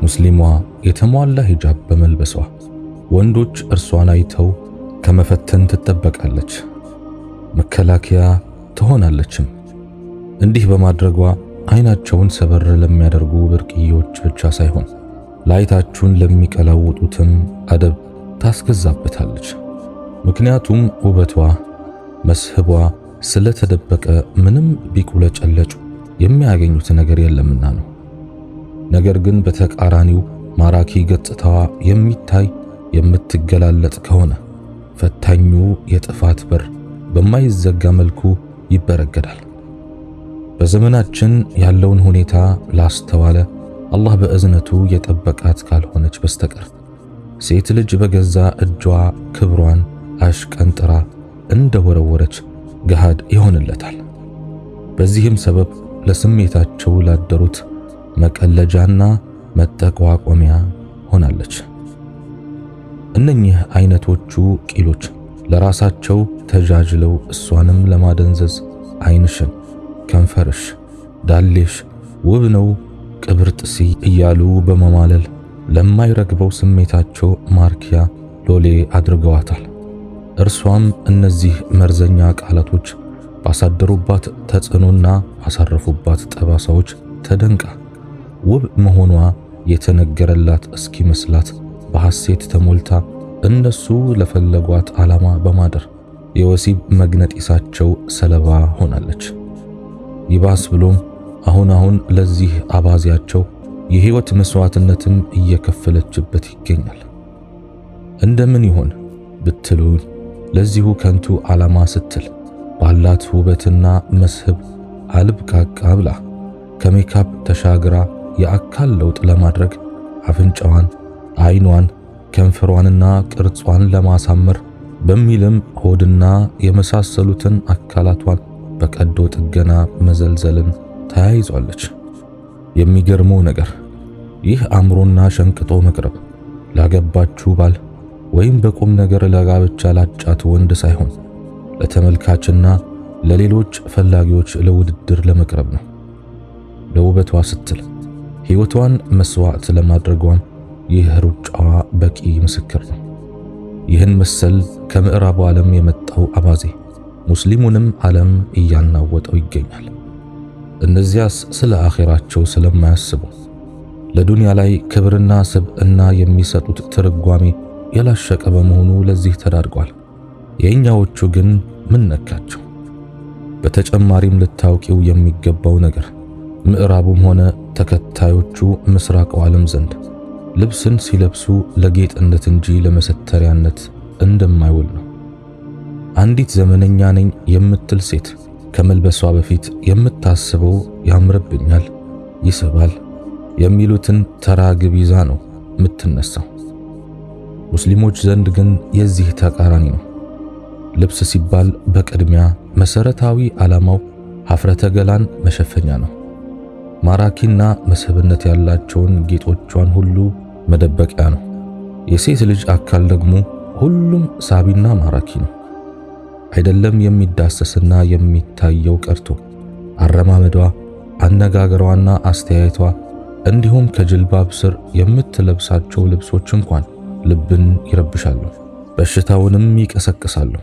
ሙስሊሟ የተሟላ ሂጃብ በመልበሷ ወንዶች እርሷን አይተው ከመፈተን ትጠበቃለች፣ መከላከያ ትሆናለችም። እንዲህ በማድረጓ አይናቸውን ሰበር ለሚያደርጉ ብርቅዬዎች ብቻ ሳይሆን ላይታችሁን ለሚቀላውጡትም አደብ ታስገዛበታለች። ምክንያቱም ውበቷ መስህቧ ስለተደበቀ ምንም ቢቁለጨለጩ የሚያገኙት ነገር የለምና ነው። ነገር ግን በተቃራኒው ማራኪ ገጽታዋ የሚታይ የምትገላለጥ ከሆነ ፈታኙ የጥፋት በር በማይዘጋ መልኩ ይበረገዳል። በዘመናችን ያለውን ሁኔታ ላስተዋለ አላህ በእዝነቱ የጠበቃት ካልሆነች በስተቀር ሴት ልጅ በገዛ እጇ ክብሯን አሽቀንጥራ እንደወረወረች ገሃድ ይሆንለታል። በዚህም ሰበብ ለስሜታቸው ላደሩት መቀለጃና መጠቋቆሚያ ሆናለች። እነኚህ አይነቶቹ ቂሎች ለራሳቸው ተጃጅለው እሷንም ለማደንዘዝ አይንሽን፣ ከንፈርሽ፣ ዳሌሽ ውብ ነው ቅብርጥሲ እያሉ በመማለል ለማይረግበው ስሜታቸው ማርኪያ ሎሌ አድርገዋታል። እርሷም እነዚህ መርዘኛ ቃላቶች ባሳደሩባት ተጽዕኖና ባሳረፉባት ጠባሳዎች ተደንቃ ውብ መሆኗ የተነገረላት እስኪመስላት በሐሴት ተሞልታ እነሱ ለፈለጓት ዓላማ በማደር የወሲብ መግነጢሳቸው ሰለባ ሆናለች። ይባስ ብሎም አሁን ለዚህ አባዚያቸው የህይወት መስዋዕትነትም እየከፈለችበት ይገኛል። እንደምን ይሆን ብትሉ ለዚሁ ከንቱ ዓላማ ስትል ባላት ውበትና መስህብ አልብቃቃ ብላ ከሜካፕ ተሻግራ የአካል ለውጥ ለማድረግ አፍንጫዋን፣ አይኗን፣ ከንፈሯንና ቅርጿን ለማሳመር በሚልም ሆድና የመሳሰሉትን አካላቷን በቀዶ ጥገና መዘልዘልን ተያይዟለች። የሚገርመው ነገር ይህ አምሮና ሸንቅጦ መቅረብ ላገባችሁ ባል ወይም በቁም ነገር ለጋብቻ ላጫት ወንድ ሳይሆን ለተመልካችና ለሌሎች ፈላጊዎች ለውድድር ለመቅረብ ነው። ለውበቷ ስትል ሕይወቷን መስዋዕት ለማድረጓም ይህ ሩጫዋ በቂ ምስክር ነው። ይህን መሰል ከምዕራቡ ዓለም የመጣው አባዜ ሙስሊሙንም ዓለም እያናወጠው ይገኛል። እነዚያስ ስለ አኺራቸው ስለማያስቡ ለዱንያ ላይ ክብርና ስብዕና የሚሰጡት ትርጓሜ የላሸቀ በመሆኑ ለዚህ ተዳርጓል። የእኛዎቹ ግን ምን ነካቸው? በተጨማሪም ልታውቂው የሚገባው ነገር ምዕራቡም ሆነ ተከታዮቹ ምስራቁ ዓለም ዘንድ ልብስን ሲለብሱ ለጌጥነት እንጂ ለመሰተሪያነት እንደማይውል ነው። አንዲት ዘመነኛ ነኝ የምትል ሴት ከመልበሷ በፊት የምታስበው ያምርብኛል፣ ይስባል የሚሉትን ተራ ግብ ይዛ ነው የምትነሳው። ሙስሊሞች ዘንድ ግን የዚህ ተቃራኒ ነው። ልብስ ሲባል በቅድሚያ መሰረታዊ ዓላማው ሀፍረተ ገላን መሸፈኛ ነው። ማራኪና መስህብነት ያላቸውን ጌጦቿን ሁሉ መደበቂያ ነው። የሴት ልጅ አካል ደግሞ ሁሉም ሳቢና ማራኪ ነው። አይደለም የሚዳሰስና የሚታየው ቀርቶ አረማመዷ፣ አነጋገሯና አስተያየቷ እንዲሁም ከጅልባብ ስር የምትለብሳቸው ልብሶች እንኳን ልብን ይረብሻሉ፣ በሽታውንም ይቀሰቅሳሉ።